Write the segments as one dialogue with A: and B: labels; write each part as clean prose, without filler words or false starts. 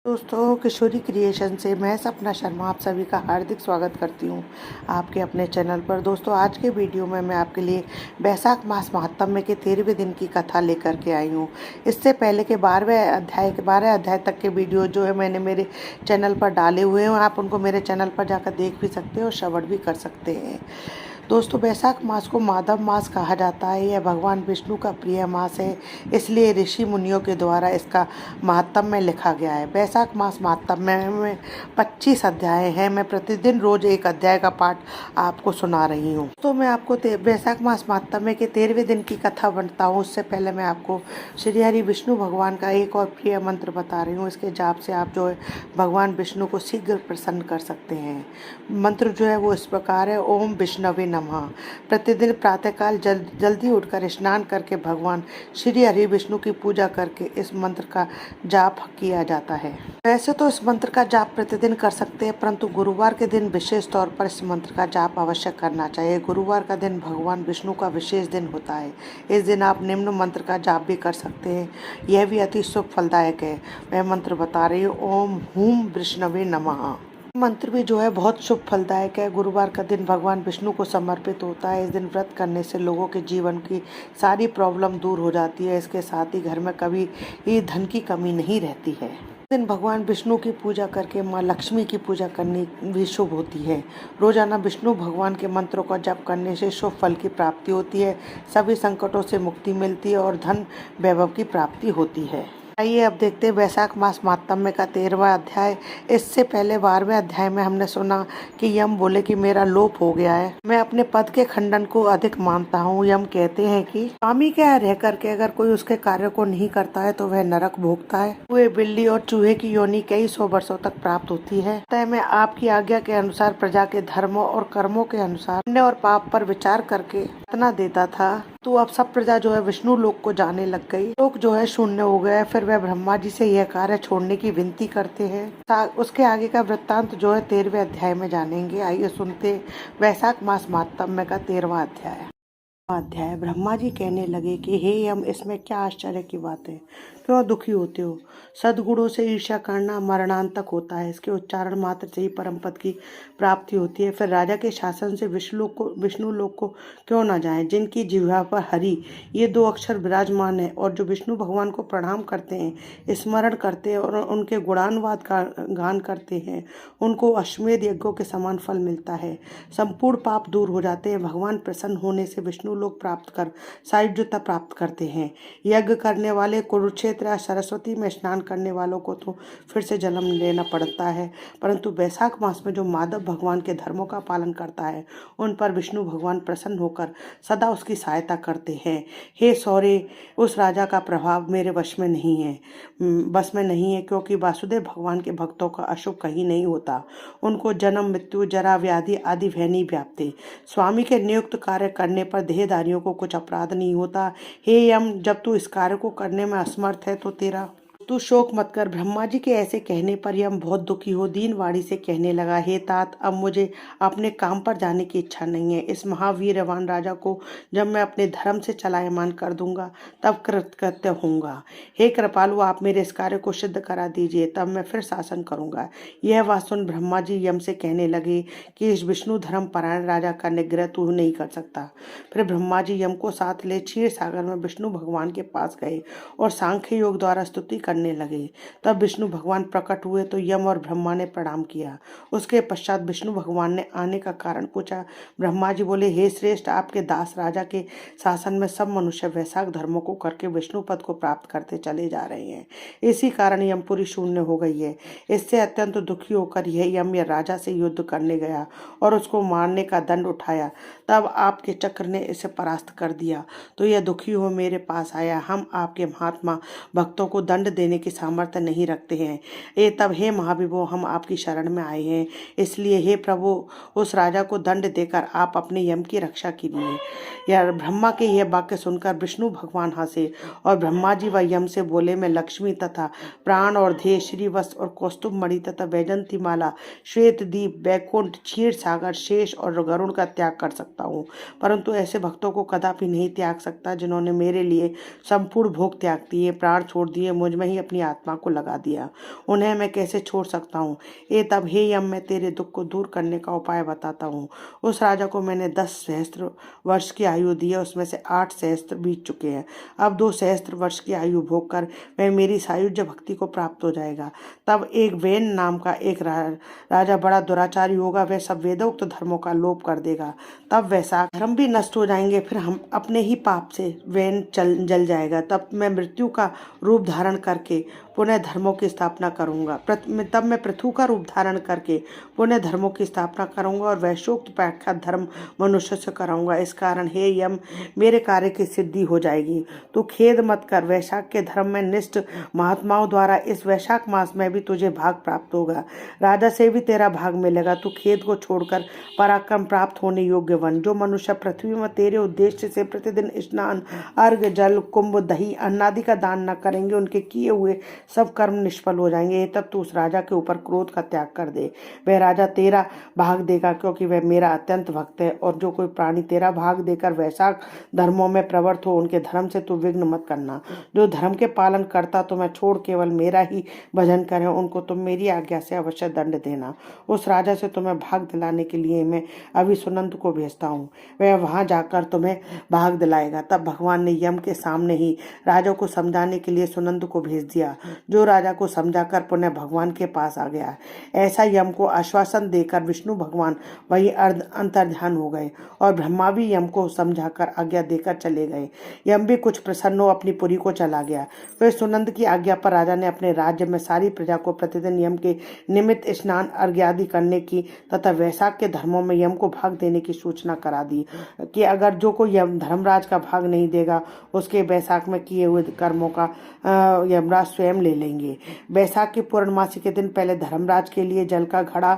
A: दोस्तों, किशोरी क्रिएशन से मैं सपना शर्मा आप सभी का हार्दिक स्वागत करती हूँ आपके अपने चैनल पर। दोस्तों, आज के वीडियो में मैं आपके लिए बैसाख मास महात्म्य के 13वें दिन की कथा लेकर के आई हूँ। इससे पहले के 12 अध्याय तक के वीडियो जो है मैंने मेरे चैनल पर डाले हुए हैं। आप उनको मेरे चैनल पर जाकर देख भी सकते हैं और श्रवण भी कर सकते हैं। दोस्तों, बैसाख मास को माधव मास कहा जाता है। यह भगवान विष्णु का प्रिय मास है, इसलिए ऋषि मुनियों के द्वारा इसका महात्म्य लिखा गया है। बैसाख मास महात्म्य में 25 अध्याय हैं। मैं प्रतिदिन रोज एक अध्याय का पाठ आपको सुना रही हूँ। तो मैं आपको बैसाख मास महात्म्य के 13वें दिन की कथा बनता हूँ। उससे पहले मैं आपको श्री हरि विष्णु भगवान का एक और प्रिय मंत्र बता रही हूँ। इसके जाप से आप जो है भगवान विष्णु को शीघ्र प्रसन्न कर सकते हैं। मंत्र जो है वो इस प्रकार है: ओम विष्णवे नमः। प्रतिदिन प्रातःकाल जल्दी उठकर स्नान करके भगवान श्री हरि विष्णु की पूजा करके इस मंत्र का जाप किया जाता है। वैसे तो इस मंत्र का जाप प्रतिदिन कर सकते हैं, परंतु गुरुवार के दिन विशेष तौर पर इस मंत्र का जाप अवश्य करना चाहिए। गुरुवार का दिन भगवान विष्णु का विशेष दिन होता है। इस दिन आप निम्न मंत्र का जाप भी कर सकते हैं। यह भी अति शुभ फलदायक है। मैं मंत्र बता रही हूँ: ओम हूम विष्णवे नमः। मंत्र भी जो है बहुत शुभ फलदायक है। गुरुवार का दिन भगवान विष्णु को समर्पित होता है। इस दिन व्रत करने से लोगों के जीवन की सारी प्रॉब्लम दूर हो जाती है। इसके साथ ही घर में कभी धन की कमी नहीं रहती है। इस दिन भगवान विष्णु की पूजा करके माँ लक्ष्मी की पूजा करनी भी शुभ होती है। रोजाना विष्णु भगवान के मंत्रों का जप करने से शुभ फल की प्राप्ति होती है, सभी संकटों से मुक्ति मिलती है और धन वैभव की प्राप्ति होती है। आइए अब देखते हैं बैसाख मास महात्म्य का 13वां अध्याय। इससे पहले 12वें अध्याय में हमने सुना कि यम बोले कि मेरा लोप हो गया है, मैं अपने पद के खंडन को अधिक मानता हूँ। यम कहते हैं कि स्वामी के यहाँ रह करके अगर कोई उसके कार्य को नहीं करता है तो वह नरक भोगता है। चूहे, बिल्ली और चूहे की योनि कई 100 वर्षों तक प्राप्त होती है। तय मैं आपकी आज्ञा के अनुसार प्रजा के धर्मों और कर्मों के अनुसार पुण्य और पाप पर विचार करके इतना देता था, तो अब सब प्रजा जो है विष्णु लोक को जाने लग गई। लोक जो है शून्य हो गया। फिर वह ब्रह्मा जी से यह कार्य छोड़ने की विनती करते हैं। उसके आगे का वृत्तांत जो है 13वें अध्याय में जानेंगे। आइए सुनते वैशाख मास महात्म्य का 13वां अध्याय। ब्रह्मा जी कहने लगे कि हे यम, इसमें क्या आश्चर्य की बात है? क्यों दुखी होते हो? सद्गुणों से ईर्ष्या करना मरणांतक होता है। इसके उच्चारण मात्र से ही परम पद की प्राप्ति होती है। फिर राजा के शासन से विष्णु लोक को क्यों न जाएं, जिनकी जिह्वा पर हरि ये 2 अक्षर विराजमान है और जो विष्णु भगवान को प्रणाम करते हैं, स्मरण करते हैं और उनके गुणानुवाद का गान करते हैं, उनको अश्वमेध यज्ञों के समान फल मिलता है। संपूर्ण पाप दूर हो जाते हैं। भगवान प्रसन्न होने से विष्णु लोक प्राप्त कर सायुज्यता प्राप्त करते हैं। यज्ञ करने वाले, कुरुक्षेत्र या सरस्वती में स्नान करने वालों को तो फिर से जन्म लेना पड़ता है, परंतु बैसाख मास में जो माधव भगवान के धर्मों का पालन करता है उन पर विष्णु भगवान प्रसन्न होकर सदा उसकी सहायता करते हैं। हे सौरे, उस राजा का प्रभाव मेरे वश में नहीं है, क्योंकि वासुदेव भगवान के भक्तों का अशुभ कहीं नहीं होता। उनको जन्म, मृत्यु, जरा, व्याधि आदि भय नहीं व्यापते। स्वामी के नियुक्त कार्य करने पर देहधारियों को कुछ अपराध नहीं होता। हे यम, जब तू इस कार्य को करने में असमर्थ है तो तू शोक मत कर। ब्रह्मा जी के ऐसे कहने पर यम बहुत दुखी हो दीन वाणी से कहने लगा: हे तात, अब मुझे अपने काम पर जाने की इच्छा नहीं है। इस महावीरवान राजा को जब मैं अपने धर्म से चलायमान कर दूंगा तब कृतकृत्य होऊंगा। हे कृपालु, आप मेरे इस कार्य को सिद्ध करा दीजिए, तब मैं फिर शासन करूंगा। यह बात सुन ब्रह्मा जी यम से कहने लगे कि इस विष्णु धर्म परायण राजा का निग्रह तू नहीं कर सकता। फिर ब्रह्मा जी यम को साथ ले क्षीर सागर में विष्णु भगवान के पास गए और सांख्य योग द्वारा स्तुति करने लगे। तब विष्णु भगवान प्रकट हुए तो यम और ब्रह्मा ने प्रणाम किया। उसके पश्चात विष्णु भगवान ने आने का कारण पूछा। ब्रह्मा जी बोले: हे श्रेष्ठ, आपके दास राजा के शासन में सब मनुष्य वैशाख धर्मों को करके विष्णु पद को प्राप्त करते चले जा रहे हैं। इसी कारण यमपुरी शून्य हो गई है। इससे अत्यंत दुखी होकर यह यम या राजा से युद्ध करने गया और उसको मारने का दंड उठाया। तब आपके चक्र ने इसे परास्त कर दिया, तो यह दुखी हो मेरे पास आया। हम आपके महात्मा भक्तों को दंड देने की सामर्थ्य नहीं रखते हैं। तब हे महाविभो, हम आपकी शरण में आए हैं। इसलिए हे प्रभु, उस राजा को दंड देकर आप अपने यम की रक्षा कीजिए। यह ब्रह्मा के यह वाक्य सुनकर विष्णु भगवान हंसे और ब्रह्मा जी व यम से बोले: मैं लक्ष्मी तथा प्राण और धेय, श्रीवत्स और कौस्तुभ मणि तथा वैजंती माला, श्वेत दीप, बैकुंठ, क्षीर सागर, शेष और गरुड़ का त्याग कर सकता हूँ, परंतु ऐसे भक्तों को कदापि नहीं त्याग सकता जिन्होंने मेरे लिए संपूर्ण भोग त्याग दिए, प्राण छोड़ दिए, मुझ में ही ही अपनी आत्मा को लगा दिया। उन्हें मैं कैसे छोड़ सकता हूँ? ये तब हे यम, मैं तेरे दुख को दूर करने का उपाय बताता हूँ। उस राजा को मैंने 10 सहस्त्र वर्ष की आयु दी है, उसमें से 8 सहस्त्र बीत चुके हैं। अब 2 सहस्त्र वर्ष की आयु भोग कर वह मेरी सायुज्य भक्ति को प्राप्त हो जाएगा। तब एक वेन नाम का एक राजा बड़ा दुराचारी होगा, वह सब वेदोक्त धर्मों का लोप कर देगा। तब वैसा धर्म भी नष्ट हो जाएंगे, फिर हम अपने ही पाप से वेन जल जाएगा। तब मैं मृत्यु का रूप धारण करके पुनः धर्मों की स्थापना करूंगा। तब मैं पृथु का रूप धारण करके पुनः धर्मों की स्थापना करूंगा और वैश्योक्त प्रख्यात धर्म मनुष्य से कराऊंगा। इस कारण हे यम, मेरे कार्य की सिद्धि हो जाएगी। तो खेद मत कर, वैशाख के धर्म में निष्ठ महात्माओं द्वारा इस वैशाख मास में भी तुझे भाग प्राप्त होगा। राजा से भी तेरा भाग मिलेगा। तू खेद को छोड़कर पराक्रम प्राप्त होने योग्य बन। जो मनुष्य पृथ्वी में तेरे उद्देश्य से प्रतिदिन स्नान, अर्घ, जल, कुंभ, दही, अन्नादि का दान न करेंगे, उनके किए हुए सब कर्म निष्फल हो जाएंगे। तब तू उस राजा के ऊपर क्रोध का त्याग कर दे। वह राजा तेरा भाग देगा, क्योंकि वह मेरा अत्यंत भक्त है। और जो कोई प्राणी तेरा भाग देकर वैशाख धर्मों में प्रवृत्त हो, उनके धर्म से तू विघ्न मत करना। जो धर्म के पालन करता तो मैं छोड़ केवल मेरा ही भजन करें, उनको तुम मेरी आज्ञा से अवश्य दंड देना। उस राजा से तुम्हें भाग दिलाने के लिए मैं अभी सुनंद को भेजता हूँ। वह वहां जाकर तुम्हें भाग दिलाएगा। तब भगवान ने यम के सामने ही राजा को समझाने के लिए सुनंद को भेज दिया, जो राजा को समझाकर पुनः भगवान के पास आ गया। ऐसा यम को आश्वासन देकर विष्णु भगवान वही अंतर्ध्यान हो गए और ब्रह्मा भी यम को समझाकर आज्ञा देकर चले गए। यम भी कुछ प्रसन्न हो अपनी पुरी को चला गया। फिर सुनंद की आज्ञा पर राजा ने अपने राज्य में सारी प्रजा को प्रतिदिन यम के निमित्त स्नान, अर्घ्य आदि करने की तथा वैशाख के धर्मों में यम को भाग देने की सूचना करा दी कि अगर जो कोई यम धर्मराज का भाग नहीं देगा, उसके वैशाख में किए हुए कर्मों का यमराज स्वयं ले लेंगे। वैशाख की पूर्णमासी के दिन पहले धर्मराज के लिए जल का घड़ा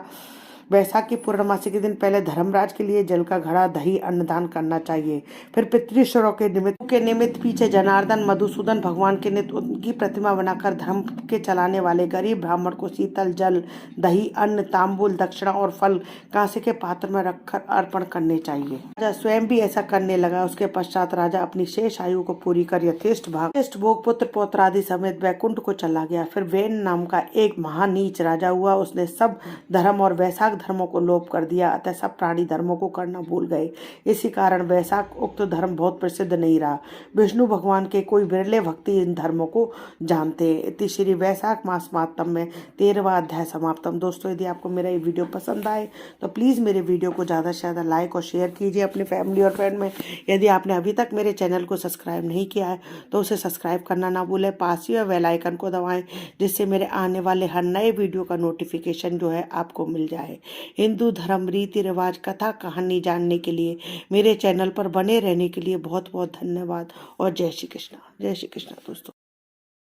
A: वैशाख की पूर्णमासी के दिन पहले धर्मराज के लिए जल का घड़ा, दही, अन्नदान करना चाहिए। फिर पितृश्वरों के निमित्त पीछे जनार्दन, मधुसूदन भगवान के निमित्त उनकी प्रतिमा बनाकर धर्म के चलाने वाले गरीब ब्राह्मण को शीतल जल, दही, अन्न, तांबूल, दक्षिणा और फल कांसे के पात्र में रखकर अर्पण करने चाहिए। राजा स्वयं भी ऐसा करने लगा। उसके पश्चात राजा अपनी शेष आयु को पूरी कर यथेष्ट भोग पुत्र पौत्रादि समेत वैकुंठ को चला गया। फिर वेन नाम का एक महानीच राजा हुआ। उसने सब धर्म और वैशाख धर्मों को लोप कर दिया, अतः सब प्राणी धर्मों को करना भूल गए। इसी कारण वैशाख उक्त धर्म बहुत प्रसिद्ध नहीं रहा। विष्णु भगवान के कोई विरले भक्ति इन धर्मों को जानते हैं। इति श्री वैशाख मास महात्म में 13वां अध्याय समाप्तम। दोस्तों, यदि आपको मेरा ये वीडियो पसंद आए तो प्लीज़ मेरे वीडियो को ज़्यादा से ज़्यादा लाइक और शेयर कीजिए अपने फैमिली और फ्रेंड में। यदि आपने अभी तक मेरे चैनल को सब्सक्राइब नहीं किया है तो उसे सब्सक्राइब करना ना भूलें। पास ही बेल आइकन को दबाएं, जिससे मेरे आने वाले हर नए वीडियो का नोटिफिकेशन जो है आपको मिल जाए। हिंदू धर्म, रीति रिवाज, कथा कहानी जानने के लिए मेरे चैनल पर बने रहने के लिए बहुत बहुत धन्यवाद और जय श्री कृष्णा। जय श्री कृष्णा दोस्तों।